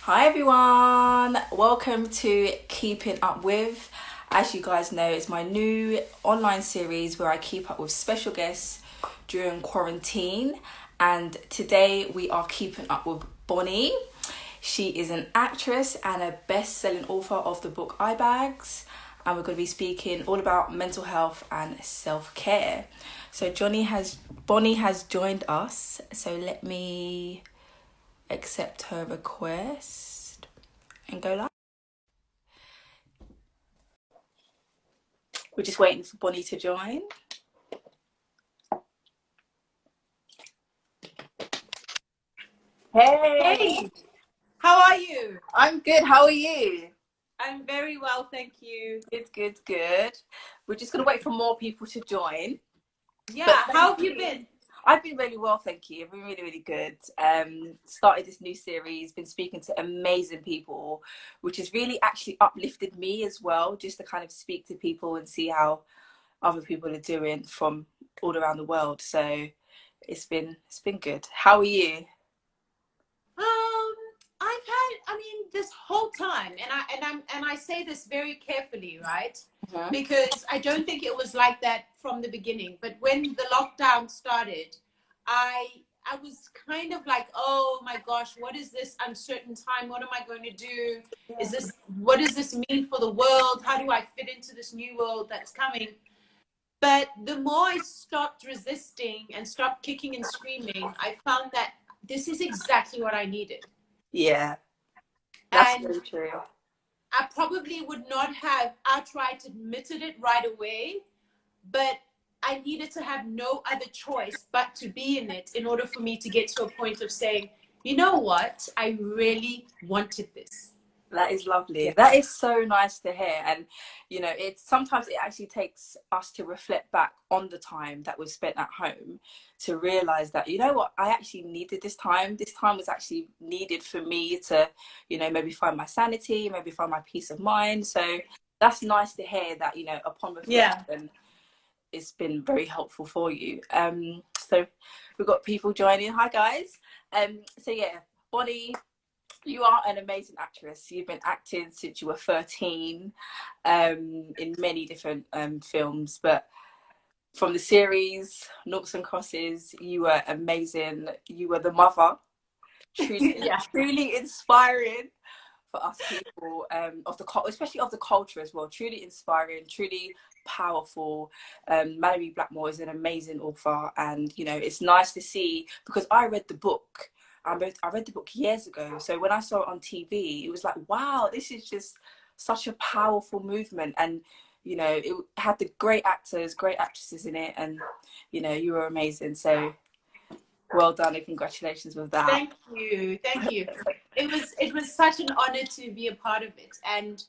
Hi everyone, welcome to Keeping Up With. As you guys know, it's my new online series where I keep up with special guests during quarantine. And today we are keeping up with Bonnie. She is an actress and a best-selling author of the book Eye Bags. And we're going to be speaking all about mental health and self-care. So Bonnie has joined us. So let me accept her request and go live. We're just waiting for Bonnie to join. Hey, Hey, how are you? I'm good. How are you? I'm very well, thank you. Good. We're just going to wait for more people to join. But Yeah, thank how have you you. been? I've been really well, thank you. I've been really good. Started this new series, been speaking to amazing people, which has really actually uplifted me as well, just to kind of speak to people and see how other people are doing from all around the world. So it's been good. How are you? This whole time, and I say this very carefully, right? Mhm. Because I don't think it was like that from the beginning. But when the lockdown started, I I was kind of like, oh my gosh, what is this uncertain time? What am I going to do? What does this mean for the world? How do I fit into this new world that's coming? But the more I stopped resisting and stopped kicking and screaming, I found that this is exactly what I needed. Yeah, that's And very true. I probably would not have outright admitted it right away, but I needed to have no other choice but to be in it in order for me to get to a point of saying, you know what, I really wanted this. That is lovely. That is so nice to hear. And it's sometimes it actually takes us to reflect back on the time that was spent at home to realize that, you know what, I actually needed this time. This time was actually needed for me to, maybe find my sanity, maybe find my peace of mind. So that's nice to hear that, upon Yeah. reflection, it's been very helpful for you. So we've got people joining. Hi guys. So yeah, Bonnie, you are an amazing actress. You've been acting since you were 13, in many different films. But from the series Noughts and Crosses, you were amazing. You were the mother, truly, Yeah. truly inspiring for us people, especially of the culture as well. Truly inspiring, truly powerful. Mallory Blackmore is an amazing author, and it's nice to see because I read the book. I read the book years ago, so when I saw it on TV, it was like, wow, this is just such a powerful movement, and it had the great actors, great actresses in it, and you were amazing. So well done and congratulations with that. Thank you. Thank you. It was such an honor to be a part of it. And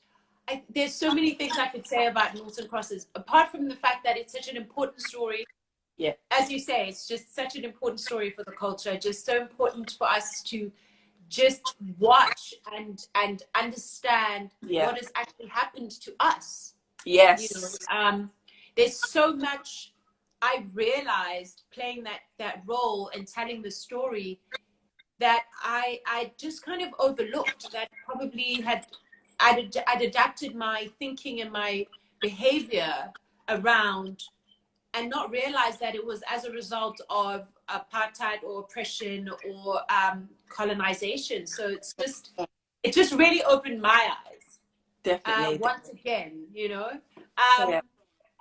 there's so many things I could say about Noughts and Crosses, apart from the fact that it's such an important story. Yeah, As you say, it's just such an important story for the culture, just so important for us to just watch and understand yeah, what has actually happened to us. You know, yes, there's so much I realized playing that role and telling the story that I just kind of overlooked, that probably I'd adapted my thinking and my behavior around, and not realize that it was as a result of apartheid or oppression or colonization. So it just really opened my eyes, definitely. once again, Yeah.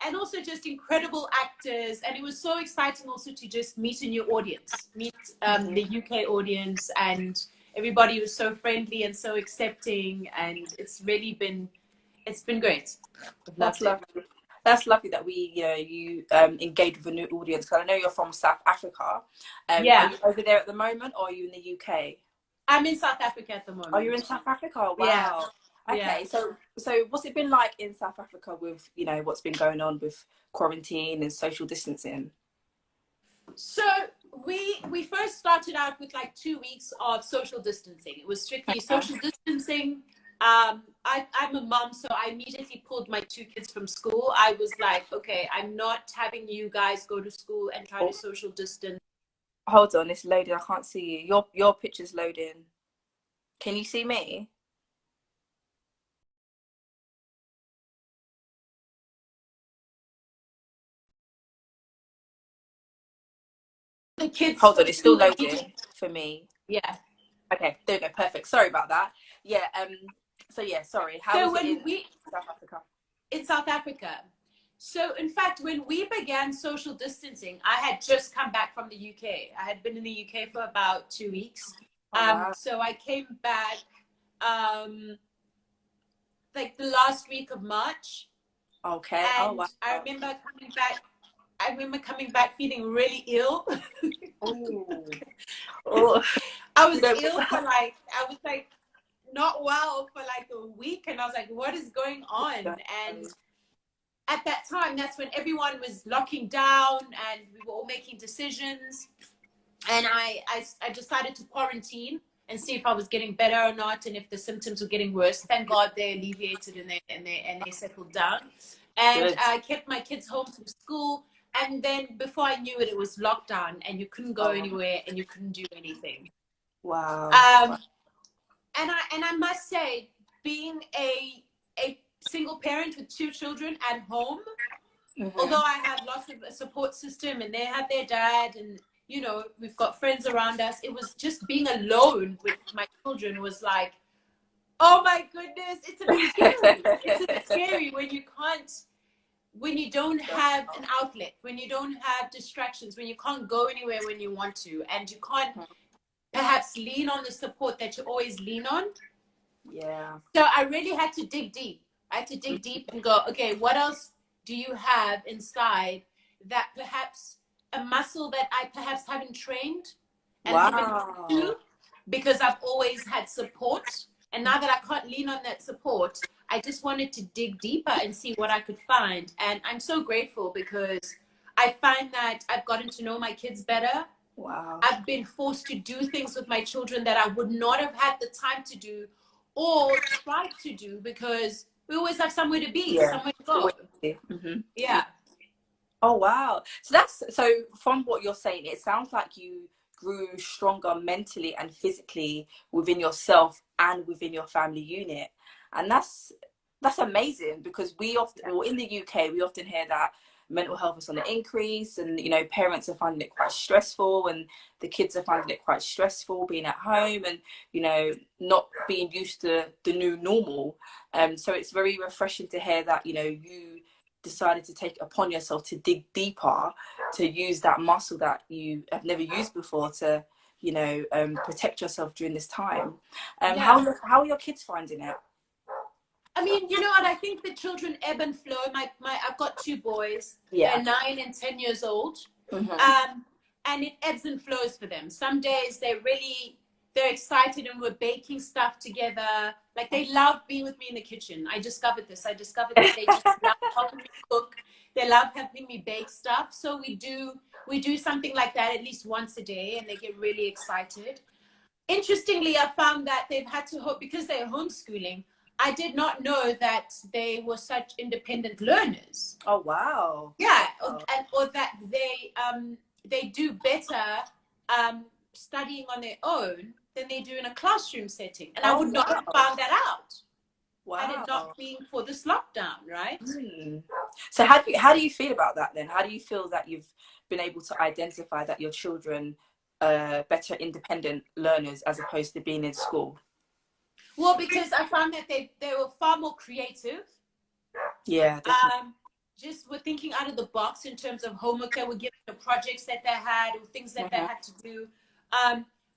and also just incredible actors. And it was so exciting also to just meet a new audience, meet the UK audience, and everybody was so friendly and so accepting, and it's been great. I've That's loved it. lovely. That's lovely that you engage with a new audience. Because I know you're from South Africa. Are Yeah, you over there at the moment, or are you in the UK? I'm in South Africa at the Are you in moment. South Africa? Yeah, Wow. yeah. Okay, so what's it been like in South Africa with what's been going on with quarantine and social distancing? So we first started out with like 2 weeks of social distancing. It was strictly Okay. social distancing. I'm a mom, so I immediately pulled my two kids from school. I was like, okay, I'm not having you guys go to school and try to Oh, social distance. hold on, it's loading. I can't see you. Your picture's loading. Can you see me? The kids Hold from on, it's still school immediately. loading for me. Yeah. Okay, there we go. Perfect. Sorry about that. Yeah. So yeah, sorry. How So was it when in we South Africa? in South Africa. So, in fact, when we began social distancing, I had just come back from the UK. I had been in the UK for about 2 weeks. Oh wow. So I came back like the last week of March, Okay. Oh and wow. I remember coming back. I remember coming back feeling really ill. Ooh. Oh. I You was know. ill for like I was like not well for like a week, and I was like, "What is going on?" And at that time, that's when everyone was locking down and we were all making decisions. And I decided to quarantine and see if I was getting better or not, and if the symptoms were getting worse. Thank God they alleviated and they settled down. And Good. I kept my kids home from school. And then before I knew it, it was lockdown, and you couldn't go Oh anywhere and you couldn't do anything. wow. Um, and I must say, being a single parent with two children at home, although Mhm. I have lots of a support system and they have their dad, and you know, we've got friends around us, it was just being alone with my children was like, oh my goodness, it's a bit scary. It's a bit scary when you can't, when you don't have an outlet, when you don't have distractions, when you can't go anywhere when you want to, and you can't perhaps lean on the support that you always lean on. Yeah. So I really had to dig deep. I had to dig deep and go, okay, what else do you have inside that perhaps a muscle that I perhaps haven't trained and haven't Wow. to because I've always had support. And now that I can't lean on that support, I just wanted to dig deeper and see what I could find. And I'm so grateful because I find that I've gotten to know my kids better. Wow. I've been forced to do things with my children that I would not have had the time to do or tried to do because we always have somewhere to be, Yeah. somewhere to go. Always. Mhm. Yeah. Oh wow. So that's so from what you're saying, it sounds like you grew stronger mentally and physically within yourself and within your family unit. And that's amazing because we often, well, in the UK we often hear that mental health is on the increase, and you know parents are finding it quite stressful, and the kids are finding it quite stressful being at home, and you know not being used to the new normal. So it's very refreshing to hear that you know you decided to take it upon yourself to dig deeper, to use that muscle that you have never used before to, you know, protect yourself during this time. Yeah. How are your kids finding it? I mean, you know what? I think the children ebb and flow. I've got two boys. Yeah. They're 9 and 10 years old, Mm-hmm. um, and it ebbs and flows for them. Some days they're excited and we're baking stuff together. Like they love being with me in the kitchen. I discovered this. They just love helping me cook. They love helping me bake stuff. So we do something like that at least once a day, and they get really excited. Interestingly, I found that they've had to because they're homeschooling. I did not know that they were such independent learners. Oh wow. Yeah, Oh, or that they do better studying on their own than they do in a classroom setting. And I oh would not have wow. found that out had it Wow. not been for this lockdown, right? Hmm. So how do you feel about that then? How do you feel that you've been able to identify that your children are better independent learners as opposed to being in school? Well, because I found that they were far more creative. Yeah, definitely. Um, just were thinking out of the box in terms of homework they were given, the projects that they had, or things that they Mhm. had to do.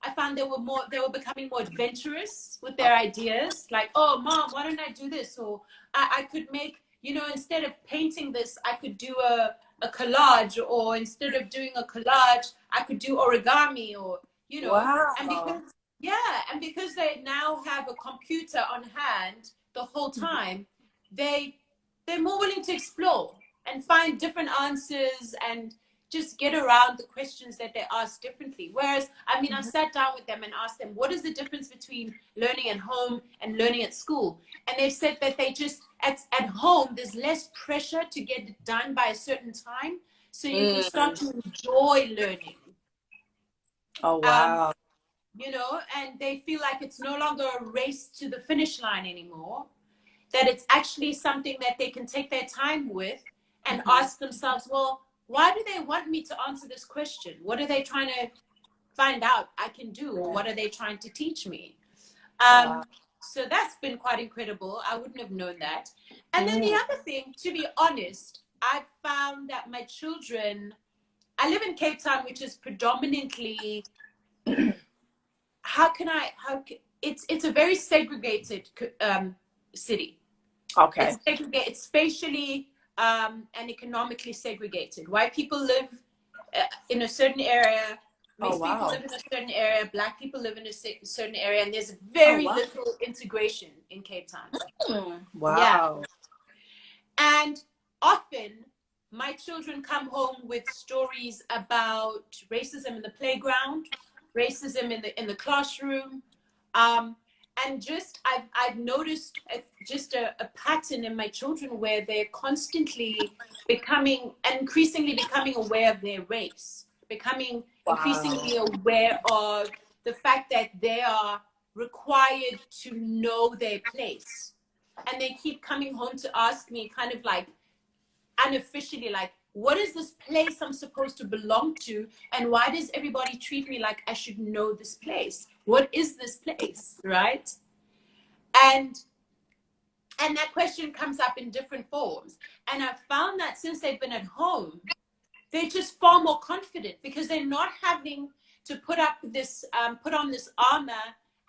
I found they were becoming more adventurous with their ideas. Like, oh, mom, why don't I do this? Or I could make, you know, instead of painting this, I could do a collage, or instead of doing a collage, I could do origami, or, you know, and Wow. because, yeah, and because they now have a computer on hand the whole time, they they're more willing to explore and find different answers and just get around the questions that they ask differently. Whereas, I mean, I Mhm. sat down with them and asked them, what is the difference between learning at home and learning at school? And they said that they just, at home, there's less pressure to get it done by a certain time. So you can start Mm. to enjoy learning. Oh Um, wow. you know, and they feel like it's no longer a race to the finish line anymore, that it's actually something that they can take their time with and ask themselves, well, why do they want me to answer this question? What are they trying to find out I can do? Or what are they trying to teach me? Wow. So that's been quite incredible. I wouldn't have known that. And then the Mm. other thing, to be honest, I found that my children, I live in Cape Town, which is predominantly, it's a very segregated city. Okay. It's segregated, it's spatially and economically segregated. White people live in a certain area, Oh mixed people wow. live in a certain area, black people live in a certain area, and there's Oh very wow. little integration in Cape Town. Mm. Yeah. Wow. And often my children come home with stories about racism in the playground, racism in the classroom, um, and just I've noticed just a pattern in my children where they're constantly becoming and increasingly becoming aware of their race, becoming Wow. increasingly aware of the fact that they are required to know their place, and they keep coming home to ask me kind of like unofficially, like, what is this place I'm supposed to belong to, and why does everybody treat me like I should know this place? What is this place, right? and and that question comes up in different forms, and I've found that since they've been at home, they're just far more confident because they're not having to put on this armor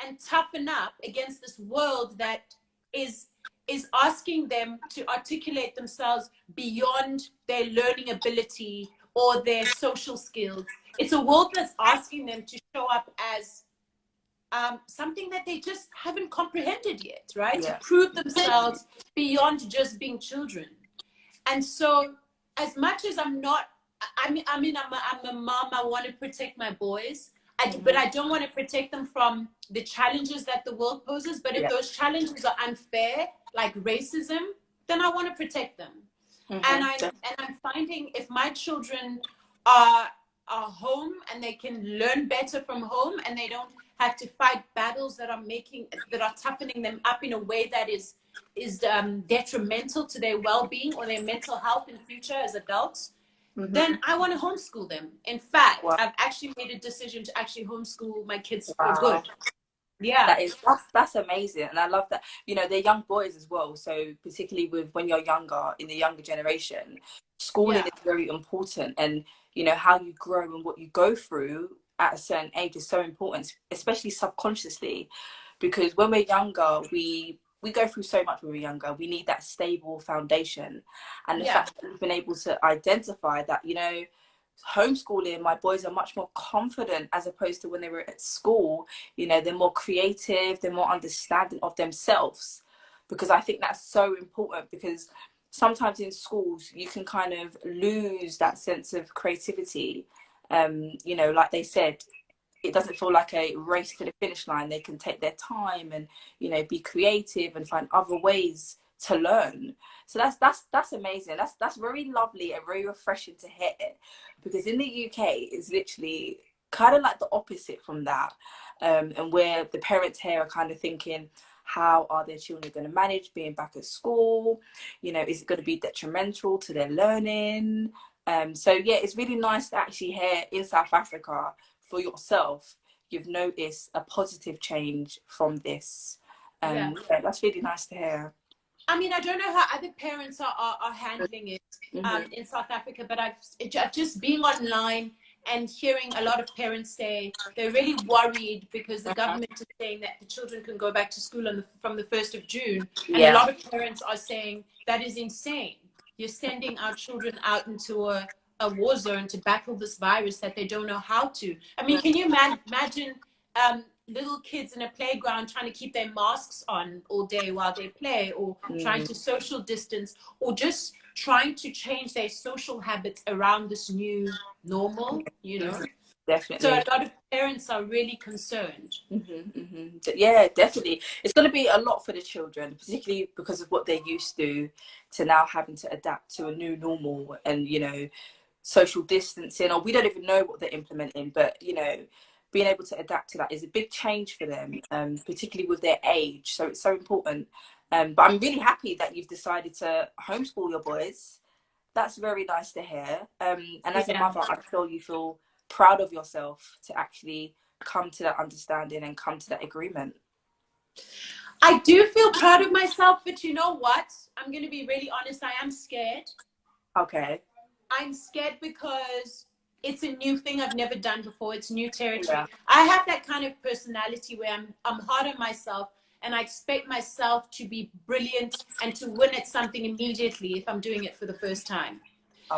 and toughen up against this world that is is asking them to articulate themselves beyond their learning ability or their social skills. It's a world that's asking them to show up as something that they just haven't comprehended yet, right? To Yeah. prove themselves beyond just being children. And so, as much as I'm a mom. I want to protect my boys, but Mm-hmm. I don't want to protect them from the challenges that the world poses. But if Yeah. those challenges are unfair, like racism, then I want to protect them. And Mm-hmm. I'm finding if my children are home and they can learn better from home and they don't have to fight battles that are toughening them up in a way that is detrimental to their well-being or their mental health in future as adults, Mm-hmm. then I want to homeschool them. In fact, Wow. I've actually made a decision to actually homeschool my kids for Wow. good. Yeah, That's amazing, and I love that. You know, they're young boys as well, so particularly with when you're younger in the younger generation, schooling yeah, is very important, and you know how you grow and what you go through at a certain age is so important, especially subconsciously, because when we're younger, we go through so much when we're younger. We need that stable foundation, and the yeah, fact that we've been able to identify that, you know, homeschooling, my boys are much more confident as opposed to when they were at school. You know, they're more creative, they're more understanding of themselves, because I think that's so important, because sometimes in schools you can kind of lose that sense of creativity. You know, like they said, it doesn't feel like a race to the finish line. They can take their time and, you know, be creative and find other ways to learn. So that's amazing. That's very lovely and very refreshing to hear, because in the UK it's literally kind of like the opposite from that. And where the parents here are kind of thinking, how are their children going to manage being back at school? You know, is it going to be detrimental to their learning? So yeah, it's really nice to actually hear in South Africa for yourself, you've noticed a positive change from this. yeah. Yeah, that's really nice to hear. I mean, I don't know how other parents are handling it Mm-hmm. in South Africa, but I've just being online and hearing a lot of parents say they're really worried because the government is saying that the children can go back to school from the 1st of June. And a Yeah. lot of parents are saying that is insane. You're sending our children out into a war zone to battle this virus that they don't know how to. I mean, can you imagine little kids in a playground trying to keep their masks on all day while they play, or trying Mm, to social distance, or just trying to change their social habits around this new normal, you know? So a definitely. lot of parents are really concerned. Yeah, definitely. It's going to be a lot for the children, particularly because of what they're used to now having to adapt to a new normal, and, you know, social distancing, or we don't even know what they're implementing, but, you know, being able to adapt to that is a big change for them, particularly with their age. So it's so important. But I'm really happy that you've decided to homeschool your boys. That's very nice to hear. And as a Yeah. mother, I'm sure you feel proud of yourself to actually come to that understanding and come to that agreement. I do feel proud of myself, but you know what? I'm going to be really honest. I am scared. Okay. I'm scared because it's a new thing I've never done before. It's new territory. Yeah. I have that kind of personality where I'm hard on myself and I expect myself to be brilliant and to win at something immediately if I'm doing it for the first time.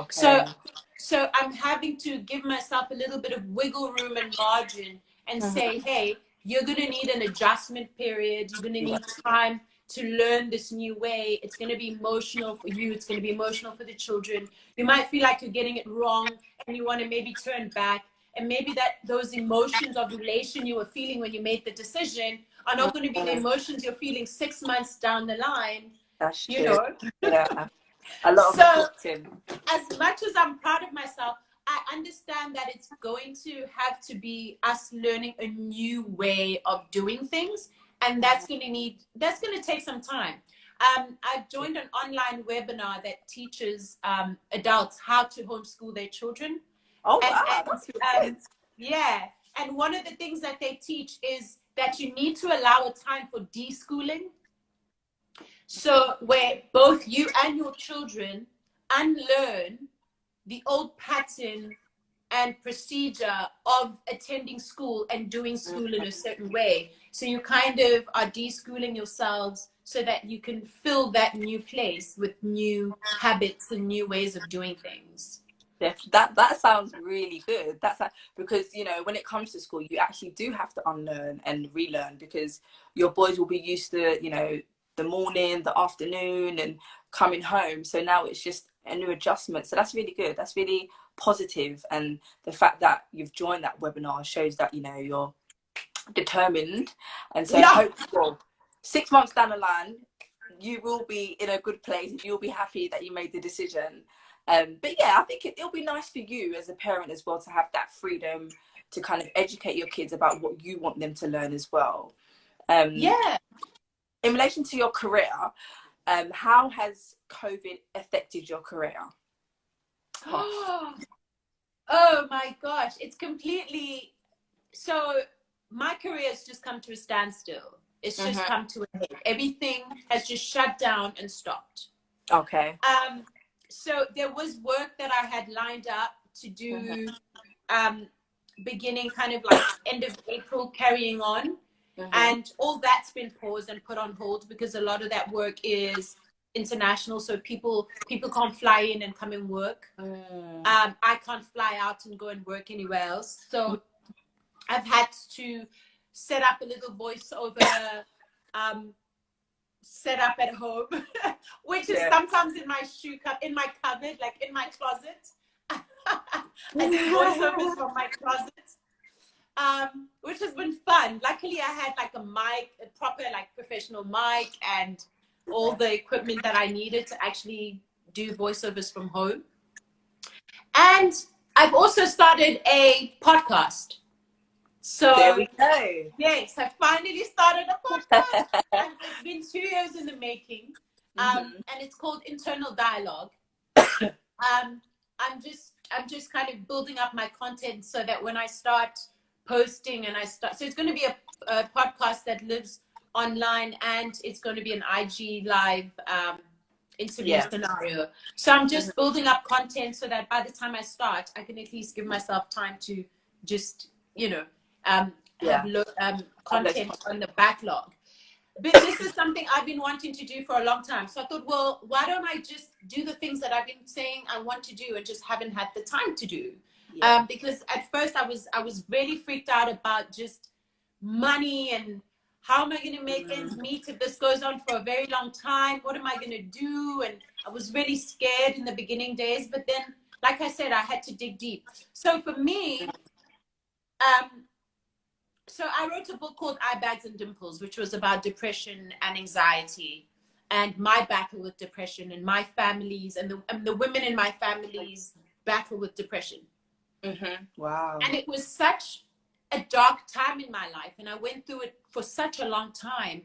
So Okay. so I'm having to give myself a little bit of wiggle room and margin and say, hey, you're going to need an adjustment period. You're going to Yeah. need time to learn this new way. It's going to be emotional for you. It's going to be emotional for the children. You might feel like you're getting it wrong and you want to maybe turn back. And maybe that those emotions of elation you were feeling when you made the decision are not going to be the emotions you're feeling 6 months down the line, That's you true. know. Yeah. A lot of So reflecting. as much as I'm proud of myself, I understand that it's going to have to be us learning a new way of doing things, and that's going to take some time. I've joined an online webinar that teaches adults how to homeschool their children, Oh and wow, that's really good. yeah, and one of the things that they teach is that you need to allow a time for deschooling. So where both you and your children unlearn the old pattern and procedure of attending school and doing school in a certain way. So you kind of are deschooling yourselves so that you can fill that new place with new habits and new ways of doing things. That sounds really good. Because when it comes to school, you actually do have to unlearn and relearn because your boys will be used to the morning, the afternoon, and coming home. So now it's just a new adjustment. So that's really good. That's really positive. And the fact that you've joined that webinar shows that you're determined. And so Yeah. hopefully 6 months down the line, you will be in a good place and you'll be happy that you made the decision. But yeah, I think it'll be nice for you as a parent as well to have that freedom to kind of educate your kids about what you want them to learn as well. Yeah. In relation to your career, how has COVID affected your career? Oh my gosh, it's completely so my career has just come to a standstill. It's just come to a head. Everything has just shut down and stopped. Okay. So there was work that I had lined up to do beginning kind of like end of April carrying on. And all that's been paused and put on hold because a lot of that work is international. So people can't fly in and come and work. I can't fly out and go and work anywhere else. So I've had to set up a little voiceover set up at home, which is sometimes in my in my cupboard, like in my closet. I do voiceovers from my closet, which has been fun. Luckily, I had like a mic, a proper like professional mic, and all the equipment that I needed to actually do voiceovers from home. And I've also started a podcast. So there we go. yes, I finally started a podcast. And it's been 2 years in the making, and it's called Internal Dialogue. I'm just kind of building up my content so that when I start posting so it's going to be a podcast that lives online and it's going to be an IG live interview scenario. So I'm just building up content so that by the time I start, I can at least give myself time to just have content on the backlog. But this is something I've been wanting to do for a long time. So I thought, well, why don't I just do the things that I've been saying I want to do and just haven't had the time to do? Because at first I was really freaked out about just money and how am I going to make ends meet if this goes on for a very long time? What am I going to do? And I was really scared in the beginning days. But then, like I said, I had to dig deep. So for me, so I wrote a book called Eye Bags and Dimples, which was about depression and anxiety and my battle with depression and my family's and the women in my family's battle with depression. Wow. And it was such a dark time in my life, and I went through it for such a long time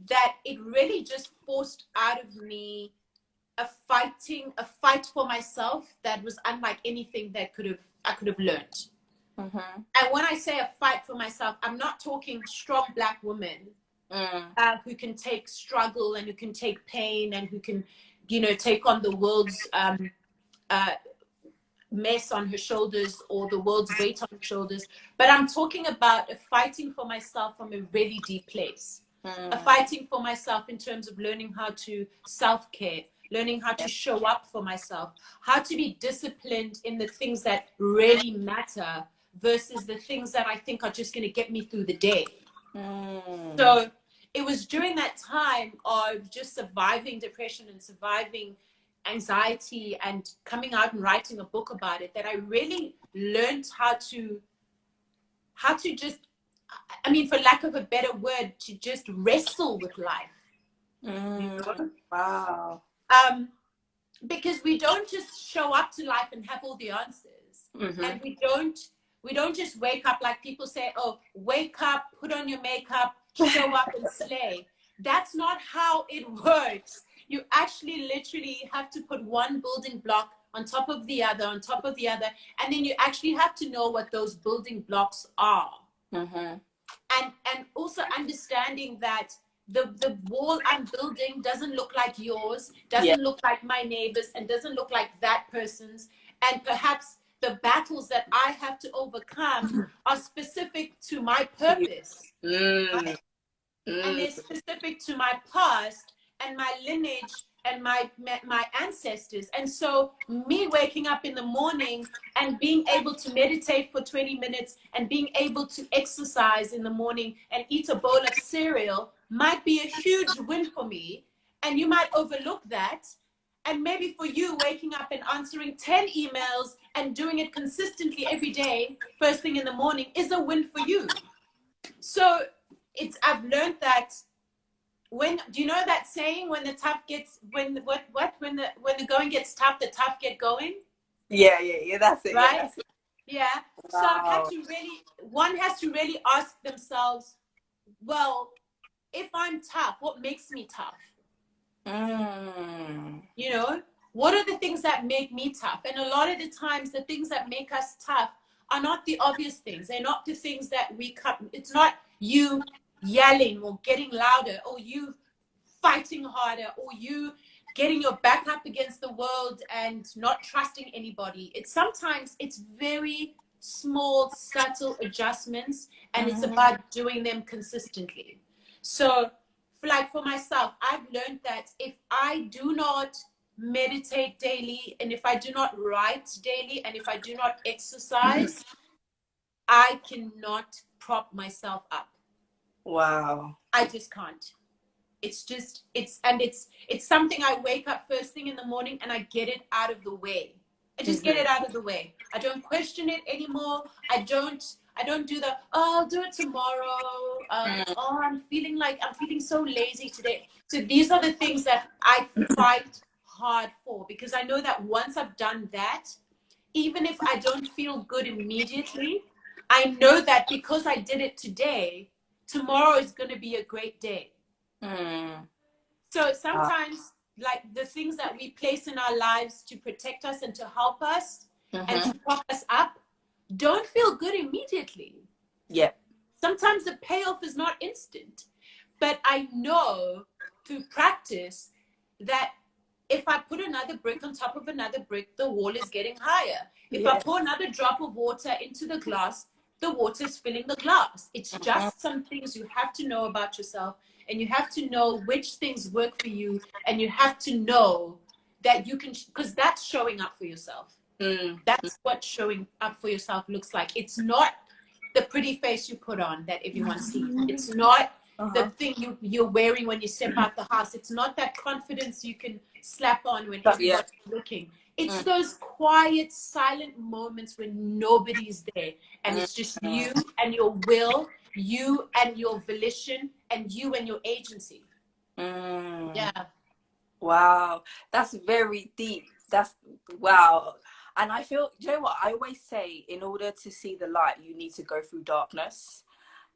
that it really just forced out of me a fight for myself that was unlike anything that I could have learned. Mm-hmm. And when I say a fight for myself, I'm not talking strong Black women who can take struggle and who can take pain and who can, you know, take on the world's mess on her shoulders or the world's weight on her shoulders. But I'm talking about a fighting for myself from a really deep place. A fighting for myself in terms of learning how to self-care, learning how to show up for myself, how to be disciplined in the things that really matter versus the things that I think are just going to get me through the day. So it was during that time of just surviving depression and surviving anxiety and coming out and writing a book about it that I really learned how to just, I mean, for lack of a better word, to just wrestle with life. You know? Wow. Because we don't just show up to life and have all the answers. And we don't just wake up like people say, oh, wake up, put on your makeup, show up and slay. That's not how it works. You actually literally have to put one building block on top of the other, on top of the other. And then you actually have to know what those building blocks are. And also understanding that the wall I'm building doesn't look like yours, doesn't look like my neighbor's, and doesn't look like that person's. And perhaps the battles that I have to overcome are specific to my purpose. Right? And they're specific to my past and my lineage and my ancestors. And so me waking up in the morning and being able to meditate for 20 minutes and being able to exercise in the morning and eat a bowl of cereal might be a huge win for me. And you might overlook that. And maybe for you, waking up and answering 10 emails and doing it consistently every day, first thing in the morning, is a win for you. So I've learned that do you know that saying, when the going gets tough, the tough get going? Yeah, that's it. Right? Yeah, that's it. Yeah. Wow. So one has to really ask themselves, well, if I'm tough, what makes me tough? You know, what are the things that make me tough? And a lot of the times, the things that make us tough are not the obvious things. They're not the things that it's not you yelling or getting louder, or you fighting harder, or you getting your back up against the world and not trusting anybody. Sometimes it's very small, subtle adjustments, and it's about doing them consistently. So like for myself, I've learned that if I do not meditate daily, and if I do not write daily, and if I do not exercise, I cannot prop myself up. Wow. I just can't. It's something I wake up first thing in the morning and I get it out of the way. I just get it out of the way. I don't question it anymore. I don't do the, oh, I'll do it tomorrow. Oh, I'm feeling so lazy today. So these are the things that I fight hard for, because I know that once I've done that, even if I don't feel good immediately, I know that because I did it today, tomorrow is going to be a great day. So sometimes, like, the things that we place in our lives to protect us and to help us and to prop us up don't feel good immediately. Yeah. Sometimes the payoff is not instant. But I know through practice that if I put another brick on top of another brick, the wall is getting higher. If I pour another drop of water into the glass, the water is filling the glass. It's just some things you have to know about yourself, and you have to know which things work for you, and you have to know that you can, because that's showing up for yourself. That's what showing up for yourself looks like. It's not the pretty face you put on that everyone sees. It's not the thing you're wearing when you step out the house. It's not that confidence you can slap on when everybody's looking. It's those quiet, silent moments when nobody's there, and it's just you and your will, you and your volition, and you and your agency. Yeah. Wow, that's very deep. Wow. And I feel, you know what? I always say, in order to see the light, you need to go through darkness.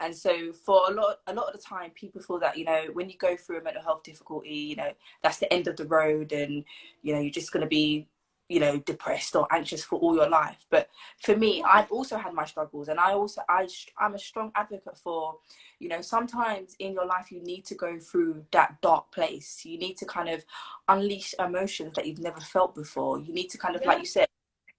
And so for a lot of the time, people feel that, you know, when you go through a mental health difficulty, you know, that's the end of the road, and, you know, you're just going to be, you know, depressed or anxious for all your life. But for me, I've also had my struggles, and I'm a strong advocate for, you know, sometimes in your life you need to go through that dark place. You need to kind of unleash emotions that you've never felt before. You need to kind of, like Yeah. you said,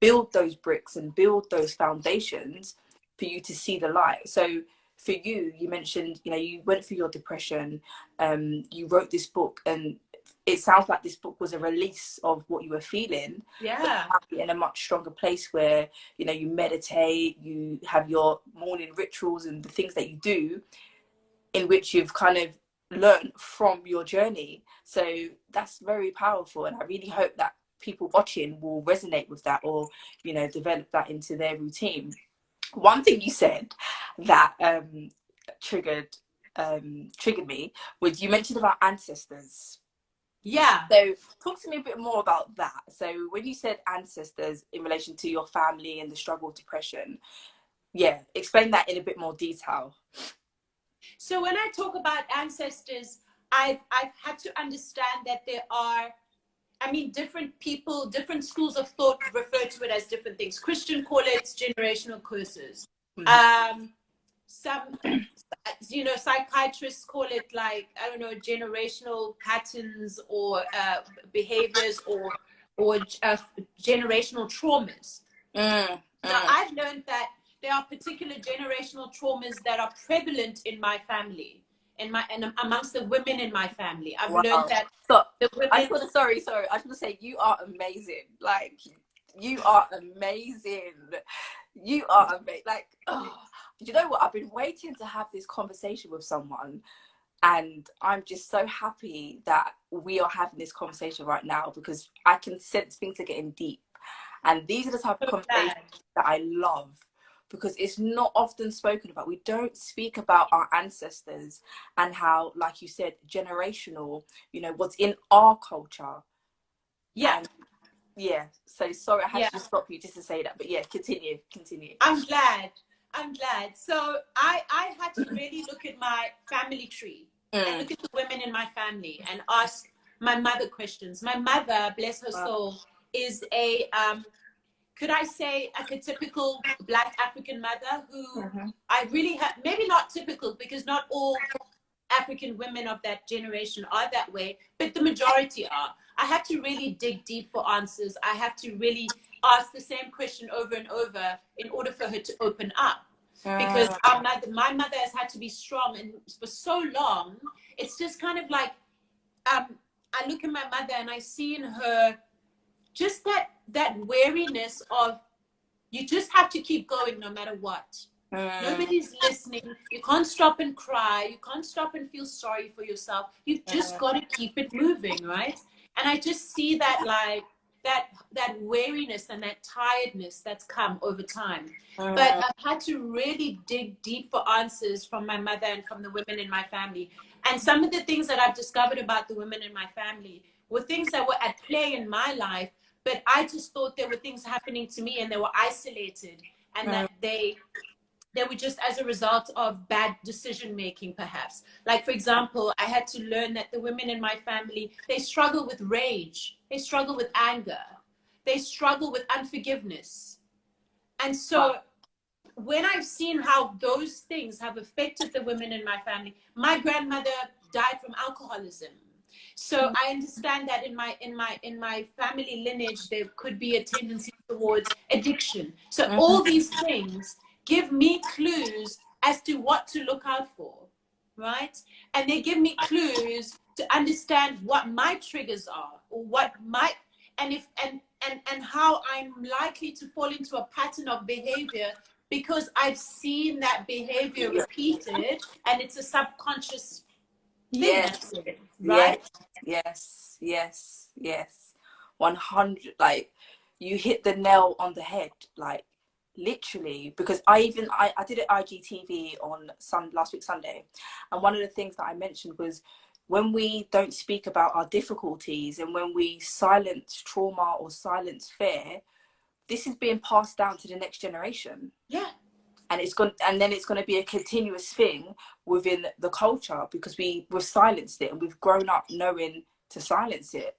build those bricks and build those foundations for you to see the light. So for you, you mentioned, you know, you went through your depression, you wrote this book, and it sounds like this book was a release of what you were feeling, but Yeah. now you're in a much stronger place where, you know, you meditate, you have your morning rituals and the things that you do, in which you've kind of learned from your journey. So that's very powerful, and I really hope that people watching will resonate with that, or, you know, develop that into their routine. One thing you said that triggered triggered me was, you mentioned about ancestors. Yeah. So talk to me a bit more about that. So when you said ancestors in relation to your family and the struggle with depression, yeah, explain that in a bit more detail. So when I talk about ancestors, I've had to understand that there are, I mean, different people, different schools of thought refer to it as different things. Christian call it generational curses. Mm-hmm. Some, you know, psychiatrists call it, like, I don't know, generational patterns, or behaviors, or generational traumas. Mm, So mm. I've learned that there are particular generational traumas that are prevalent in my family, and amongst the women in my family. I've learned Wow. that So the I women. just want to, sorry. I just want to say, you are amazing. Like, you are amazing. You are amazing. Like, oh, you know what? I've been waiting to have this conversation with someone, and I'm just so happy that we are having this conversation right now, because I can sense things are getting deep. And these are the type of So conversations glad. that I love, because it's not often spoken about. We don't speak about our ancestors and how, like you said, generational, you know, what's in our culture. Yeah, And yeah, so sorry, I had yeah. to stop you just to say that. But yeah, continue. I'm glad. I'm glad. So I had to really look at my family tree and Mm. look at the women in my family and ask my mother questions. My mother, bless her Wow. soul, is a could I say, like, a typical Black African mother who Mhm. I really have, maybe not typical, because not all African women of that generation are that way, but the majority are. I have to really dig deep for answers. I have to really ask the same question over and over in order for her to open up. Because Mm. my mother has had to be strong, and for so long, it's just kind of like, I look at my mother and I see in her just that wariness of, you just have to keep going no matter what. Mm. Nobody's listening. You can't stop and cry. You can't stop and feel sorry for yourself. You've just Mm. got to keep it moving, right? And I just see that, like, that weariness and that tiredness that's come over time. But Mm. I've had to really dig deep for answers from my mother and from the women in my family. And some of the things that I've discovered about the women in my family were things that were at play in my life, but I just thought there were things happening to me and they were isolated, and Mm. that they were just as a result of bad decision making, perhaps. Like, for example, I had to learn that the women in my family, they struggle with rage, they struggle with anger, they struggle with unforgiveness. And Wow. so when I've seen how those things have affected the women in my family, my grandmother died from alcoholism. So I understand that in my family lineage there could be a tendency towards addiction. So Mhm. all these things give me clues as to what to look out for, right? And they give me clues to understand what my triggers are, or what my, and if and how I'm likely to fall into a pattern of behavior, because I've seen that behavior repeated, and it's a subconscious thing Yes. that's there, Yes, right? yes. 100. Like, you hit the nail on the head, like, literally. Because I did an IGTV on last week Sunday, and one of the things that I mentioned was, when we don't speak about our difficulties and when we silence trauma or silence fear, this is being passed down to the next generation. Yeah. And then it's going to be a continuous thing within the culture, because we've silenced it and we've grown up knowing to silence it.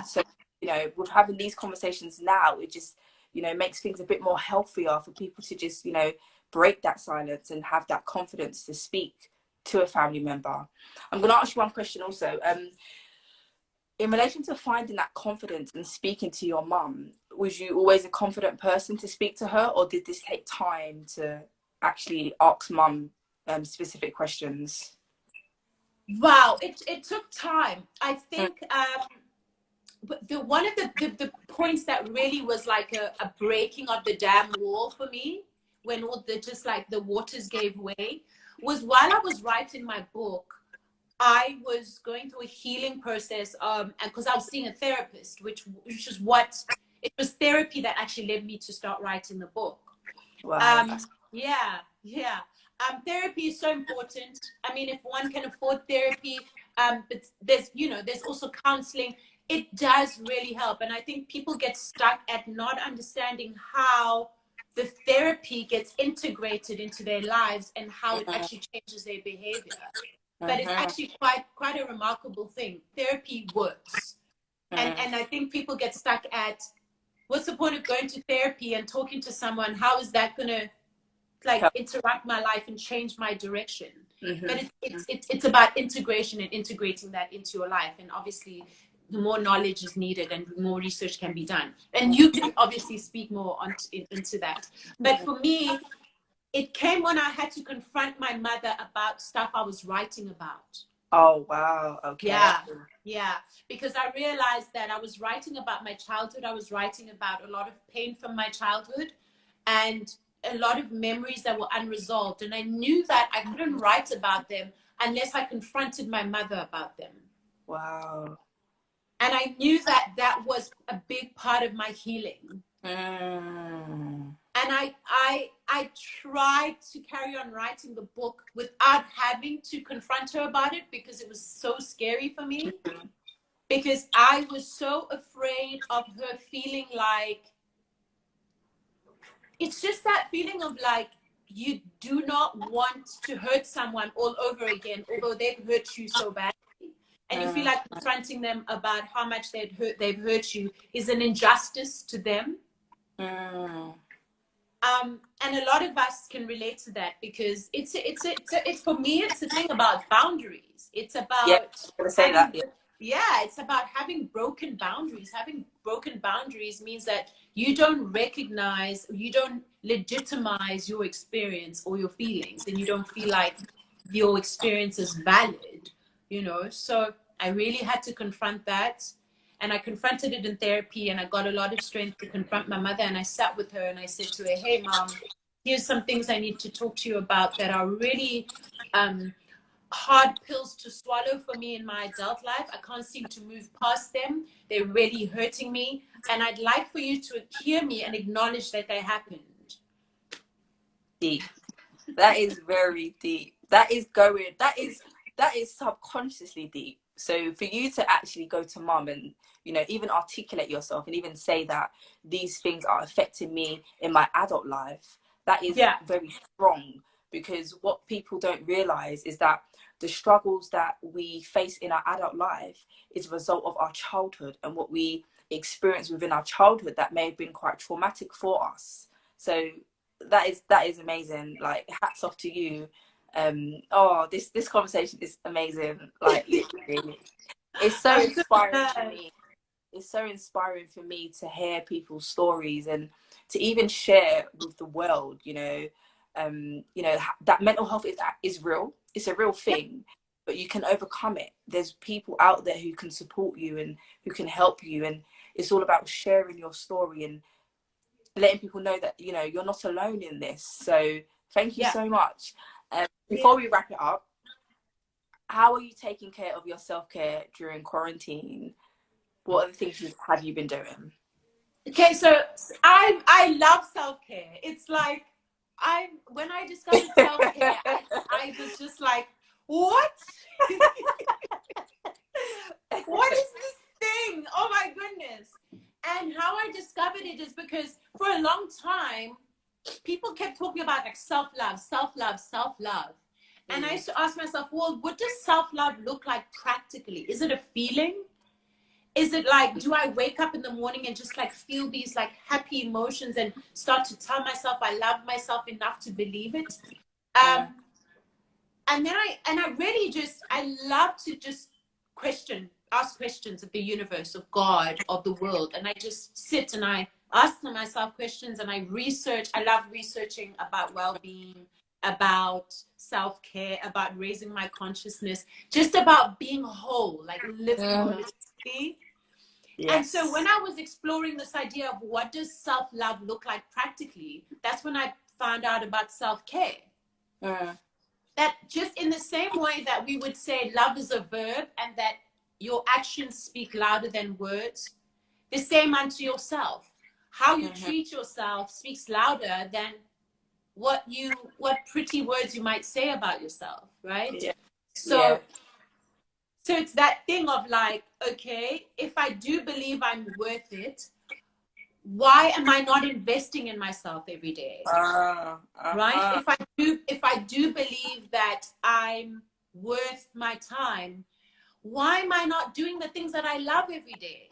So, you know, with having these conversations now, it just, you know, makes things a bit more healthier for people to just, you know, break that silence and have that confidence to speak to a family member. I'm going to ask you one question also. In relation to finding that confidence and speaking to your mum, was you always a confident person to speak to her, or did this take time to actually ask mum specific questions? Wow, it took time. I think one of the points that really was like a breaking of the damn wall for me, when all the just like the waters gave way, was while I was writing my book. I was going through a healing process, and because I was seeing a therapist, which is what it was, therapy that actually led me to start writing the book. Wow. Yeah. Therapy is so important. I mean, if one can afford therapy, but there's also counseling. It does really help, and I think people get stuck at not understanding how the therapy gets integrated into their lives and how it actually changes their behavior. But it's actually quite a remarkable thing. Therapy works. And I think people get stuck at, what's the point of going to therapy and talking to someone? How is that going to like interrupt my life and change my direction? But it's about integration and integrating that into your life. And obviously, the more knowledge is needed and more research can be done. And you can obviously speak more into that. But for me, it came when I had to confront my mother about stuff I was writing about. Oh, wow. Okay. Yeah. Because I realized that I was writing about my childhood. I was writing about a lot of pain from my childhood and a lot of memories that were unresolved. And I knew that I couldn't write about them unless I confronted my mother about them. Wow. And I knew that that was a big part of my healing. And I tried to carry on writing the book without having to confront her about it, because it was so scary for me. Because I was so afraid of her feeling like, it's just that feeling of like, you do not want to hurt someone all over again, although they've hurt you so badly. And you feel like confronting them about how much they've hurt you is an injustice to them. And a lot of us can relate to that, because it's for me, it's a thing about boundaries. It's about it's about having broken boundaries. Having broken boundaries means that you don't recognize, you don't legitimize your experience or your feelings, and you don't feel like your experience is valid, you know. So I really had to confront that. And I confronted it in therapy, and I got a lot of strength to confront my mother. And I sat with her and I said to her, hey, Mom, here's some things I need to talk to you about that are really hard pills to swallow for me in my adult life. I can't seem to move past them. They're really hurting me. And I'd like for you to hear me and acknowledge that they happened. Deep. That is very deep. That is subconsciously deep. So for you to actually go to mum and, you know, even articulate yourself and even say that these things are affecting me in my adult life, that is very strong. Because what people don't realize is that the struggles that we face in our adult life is a result of our childhood and what we experience within our childhood that may have been quite traumatic for us. So that is amazing. Like, hats off to you. This conversation is amazing. Like, literally, it's so inspiring for me. It's so inspiring for me to hear people's stories and to even share with the world, you know, that mental health is real. It's a real thing, but you can overcome it. There's people out there who can support you and who can help you. And it's all about sharing your story and letting people know that, you know, you're not alone in this. So thank you so much. Before we wrap it up, how are you taking care of your self-care during quarantine? What are the things have you been doing? Okay, so I love self-care. It's like, when I discovered self-care, I was just like, what? What is this thing? Oh my goodness. And how I discovered it is because for a long time, people kept talking about like self-love, self-love, self-love. And I used to ask myself, well, what does self-love look like practically? Is it a feeling? Is it like, do I wake up in the morning and just like feel these like happy emotions and start to tell myself I love myself enough to believe it? And then I really just, I love to just ask questions of the universe, of God, of the world. And I just sit and I ask myself questions and I research. I love researching about well-being, about self-care, about raising my consciousness, just about being whole, like living holistically. Yes. And so when I was exploring this idea of what does self-love look like practically, that's when I found out about self-care. That just in the same way that we would say love is a verb and that your actions speak louder than words, the same unto yourself. How you treat yourself speaks louder than what pretty words you might say about yourself, right? Yeah. So it's that thing of like, okay, if I do believe I'm worth it, why am I not investing in myself every day? Right? If I do believe that I'm worth my time, why am I not doing the things that I love every day?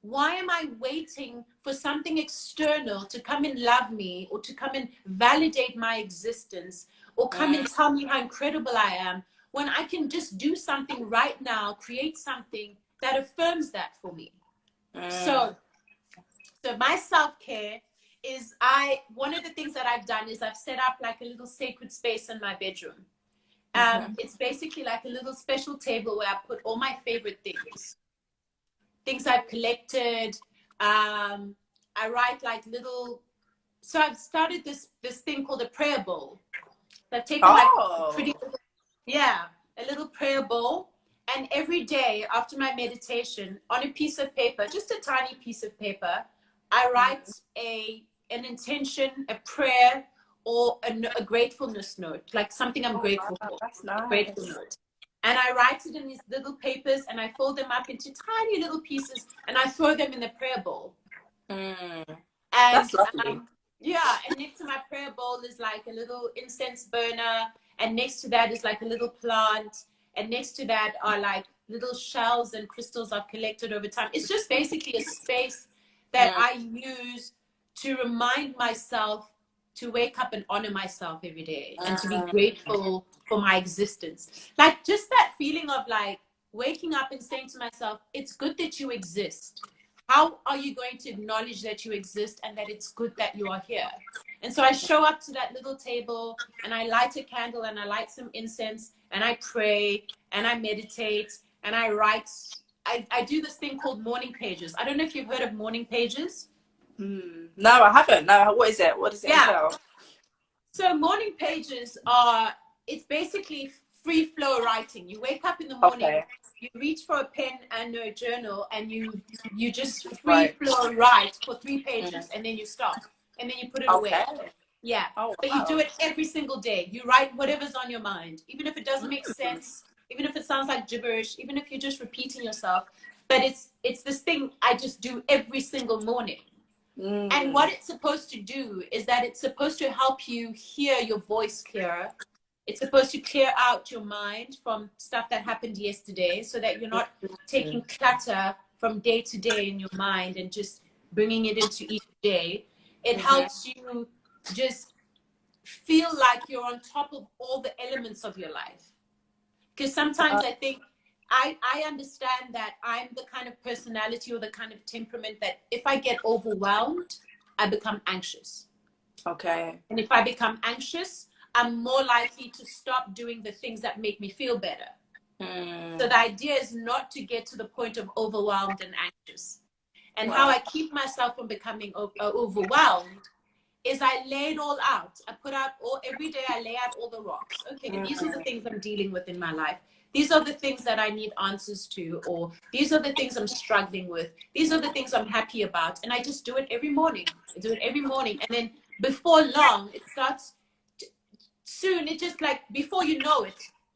Why am I waiting for something external to come and love me, or to come and validate my existence, or come and tell me how incredible I am, when I can just do something right now, create something that affirms that for me? So my self-care is, one of the things that I've done is I've set up like a little sacred space in my bedroom. It's basically like a little special table where I put all my favorite things I've collected. I write like little, so I've started this thing called a prayer bowl. So I've taken like a little prayer bowl, and every day after my meditation, on a piece of paper, just a tiny piece of paper, I write an intention, a prayer, or a gratefulness note, like something I'm grateful for. That's nice. Grateful note. And I write it in these little papers, and I fold them up into tiny little pieces, and I throw them in the prayer bowl. And that's lovely. And next to my prayer bowl is like a little incense burner, and next to that is like a little plant, and next to that are like little shells and crystals I've collected over time. It's just basically a space that I use to remind myself to wake up and honor myself every day, and to be grateful for my existence. Like just that feeling of like waking up and saying to myself, it's good that you exist. How are you going to acknowledge that you exist and that it's good that you are here? And so I show up to that little table, and I light a candle, and I light some incense, and I pray, and I meditate, and I write. I do this thing called morning pages. I don't know if you've heard of morning pages. No, I haven't. No, what is it? What does it entail? So morning pages it's basically free flow writing. You wake up in the morning, you reach for a pen and a journal, and you just free flow write for 3 pages, and then you stop, and then you put it away. Yeah. But you do it every single day. You write whatever's on your mind, even if it doesn't make sense, even if it sounds like gibberish, even if you're just repeating yourself. But it's this thing I just do every single morning. And what it's supposed to do is that it's supposed to help you hear your voice clearer. It's supposed to clear out your mind from stuff that happened yesterday, so that you're not taking clutter from day to day in your mind and just bringing it into each day. It helps you just feel like you're on top of all the elements of your life. Because sometimes I think I understand that I'm the kind of personality or the kind of temperament that if I get overwhelmed, I become anxious. Okay. And if I become anxious, I'm more likely to stop doing the things that make me feel better. So the idea is not to get to the point of overwhelmed and anxious. And how I keep myself from becoming overwhelmed is I lay it all out. I put out every day I lay out all the rocks. Okay, these are the things I'm dealing with in my life. These are the things that I need answers to, or these are the things I'm struggling with. These are the things I'm happy about. And I just do it every morning. I do it every morning. And then before long, it starts soon. It just like, before you know it,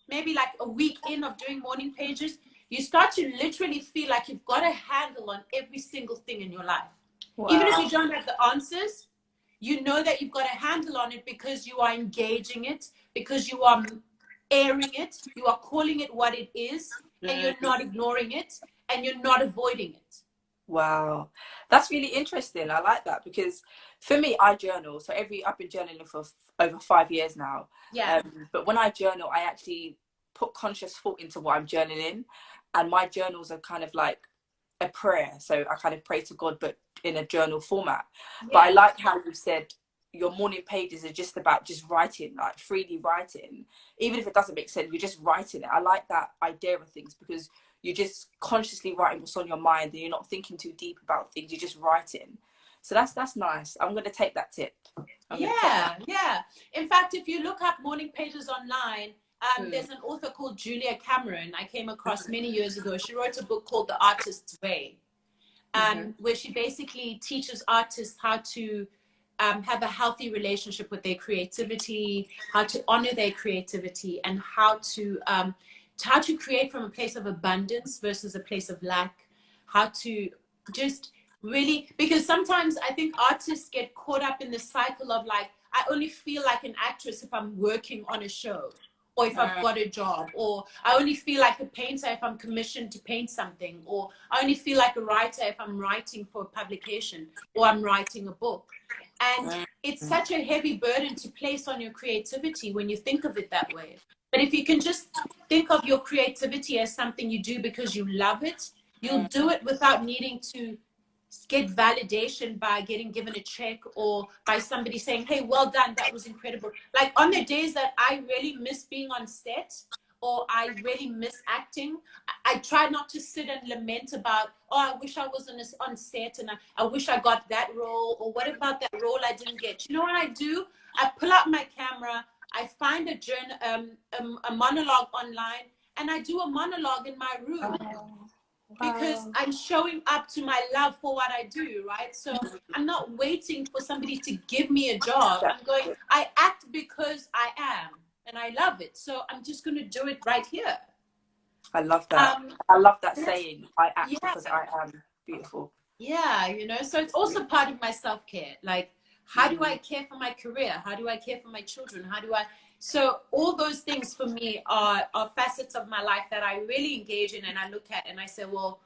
maybe like a week in of doing morning pages, you start to literally feel like you've got a handle on every single thing in your life. Even if you Wow. don't have the answers, you know that you've got a handle on it because you are engaging it, because you are airing it, you are calling it what it is, and you're Mm. not ignoring it, and you're not avoiding it. Wow, that's really interesting. I like that because for me, I journal. So I've been journaling for over 5 years now. Yeah, But when I journal, I actually put conscious thought into what I'm journaling, and my journals are kind of like a prayer. So I kind of pray to God, but in a journal format. But I yeah, like how you said your morning pages are just about just writing, like freely writing, even if it doesn't make sense. You're just writing it. I like that idea of things because you're just consciously writing what's on your mind and you're not thinking too deep about things. You're just writing. So that's nice. I'm gonna take that tip. I'm gonna take that. yeah, yeah. In fact, if you look up morning pages online, Mm. there's an author called Julia Cameron I came across many years ago. She wrote a book called The Artist's Way, Mm-hmm. where she basically teaches artists how to have a healthy relationship with their creativity, how to honor their creativity, and how to create from a place of abundance versus a place of lack. How to just really, because sometimes I think artists get caught up in the cycle of like, I only feel like an actress if I'm working on a show, or if I've got a job, or I only feel like a painter if I'm commissioned to paint something, or I only feel like a writer if I'm writing for a publication or I'm writing a book. And it's such a heavy burden to place on your creativity when you think of it that way. But if you can just think of your creativity as something you do because you love it, you'll do it without needing to get validation by getting given a check or by somebody saying, hey, well done, that was incredible. Like on the days that I really miss being on set or I really miss acting, I try not to sit and lament about, oh, I wish I was on set and I wish I got that role, or what about that role I didn't get? You know what I do? I pull out my camera, I find a monologue online, and I do a monologue in my room Oh, because wow. I'm showing up to my love for what I do, right? So I'm not waiting for somebody to give me a job. I'm going, I act because I am and I love it. So I'm just going to do it right here. I love that. Um, I love that that's, saying. I act yeah, because I am. Beautiful. yeah, so it's also part of my self-care. Like, how do I Mm. care for my career? How do I care for my children? So all those things for me are facets of my life that I really engage in and I look at and I say, well,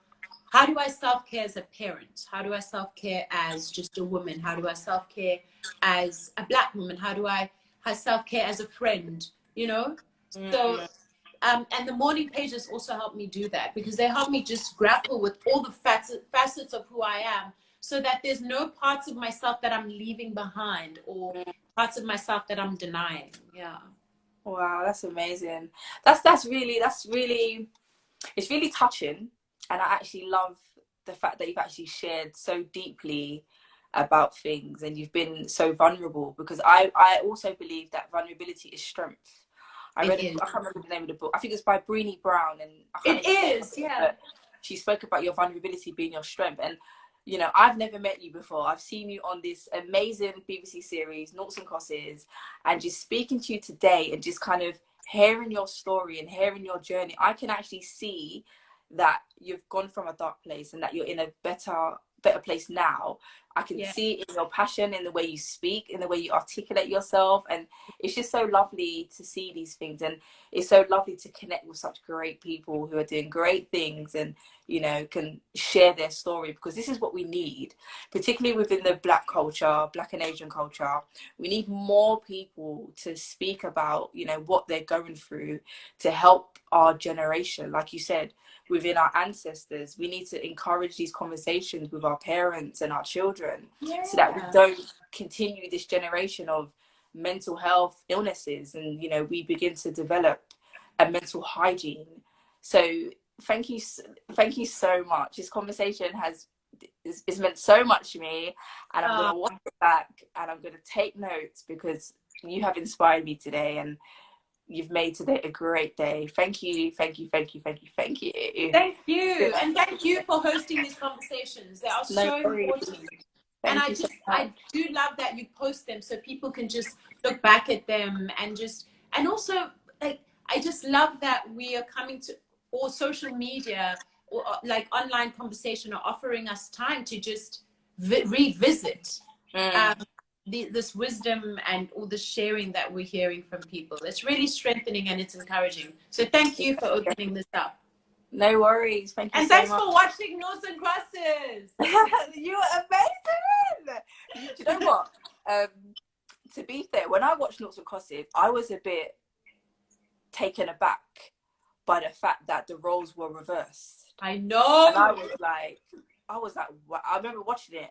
how do I self-care as a parent? How do I self-care as just a woman? How do I self-care as a Black woman? How do I have self-care as a friend? So Mm. and the morning pages also help me do that because they help me just grapple with all the facets of who I am, so that there's no parts of myself that I'm leaving behind or parts of myself that I'm denying. Yeah. Wow, that's amazing. That's really it's really touching, and I actually love the fact that you've actually shared so deeply about things and you've been so vulnerable because I also believe that vulnerability is strength. I It read is. I can't remember the name of the book. I think it's by Brené Brown, and I can't It remember the name of is. it, Yeah. but she spoke about your vulnerability being your strength. And I've never met you before. I've seen you on this amazing BBC series, Noughts and Crosses, and just speaking to you today and just kind of hearing your story and hearing your journey, I can actually see that you've gone from a dark place and that you're in a better place now. I can Yeah. see it in your passion, in the way you speak, in the way you articulate yourself, and it's just so lovely to see these things, and it's so lovely to connect with such great people who are doing great things and can share their story, because this is what we need, particularly within the Black culture, Black and Asian culture. We need more people to speak about what they're going through, to help our generation, like you said, within our ancestors. We need to encourage these conversations with our parents and our children so that we Yeah. don't continue this generation of mental health illnesses, and we begin to develop a mental hygiene. So thank you so much. This conversation is meant so much to me, and I'm going Uh, to watch it back and I'm going to take notes because you have inspired me today, and you've made today a great day. Thank you, thank you, thank you, thank you, thank you. Thank you. And thank you for hosting these conversations. They are No so worries. important. And Thank you so much. I do love that you post them so people can just look back at them and also, like, I just love that we are coming to, or social media or like online conversation are offering us time to just revisit Mm. this wisdom and all the sharing that we're hearing from people. It's really strengthening and it's encouraging. So thank you for opening this up. No worries. Thank you And so thanks much. for watching Norths and Crosses. You were amazing. Do you know what? To be fair, when I watched Noughts and Crosses, I was a bit taken aback by the fact that the roles were reversed. I know. And I was like, wow. I remember watching it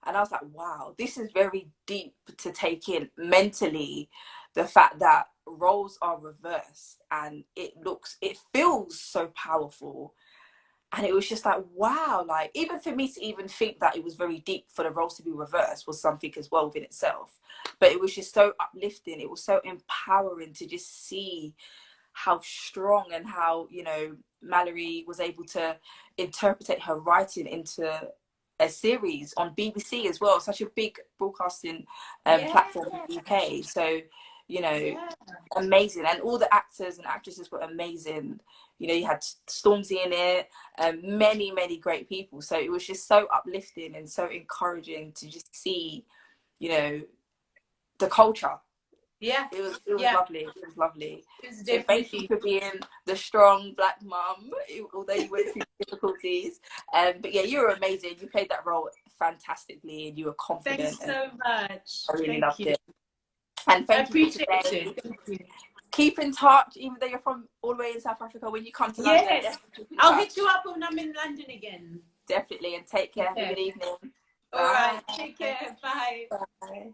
and I was like, wow, this is very deep to take in mentally, the fact that roles are reversed and it feels so powerful. And it was just like, wow, like even for me to even think that it was very deep for the roles to be reversed was something as well within itself. But it was just so uplifting. It was so empowering to just see how strong and how, you know, Mallory was able to interpret her writing into a series on BBC as well, such a big broadcasting platform in the UK. So, you know, amazing. And all the actors and actresses were amazing. You know, you had Stormzy in it, many, many great people. So it was just so uplifting and so encouraging to just see, you know, the culture. Yeah. It was lovely. It was lovely. It's So thank you for being the strong black mum, although you went through difficulties. But yeah, you were amazing. You played that role fantastically and you were confident. Thanks so much. I really Thank loved you. it. And I thank you for appreciate today. it. Thank you. Keep in touch, even though you're from all the way in South Africa. When you come to London, Yes. I'll hit you up when I'm in London again. Definitely. And take care. Have a good evening. All right. Take care. Bye. Bye.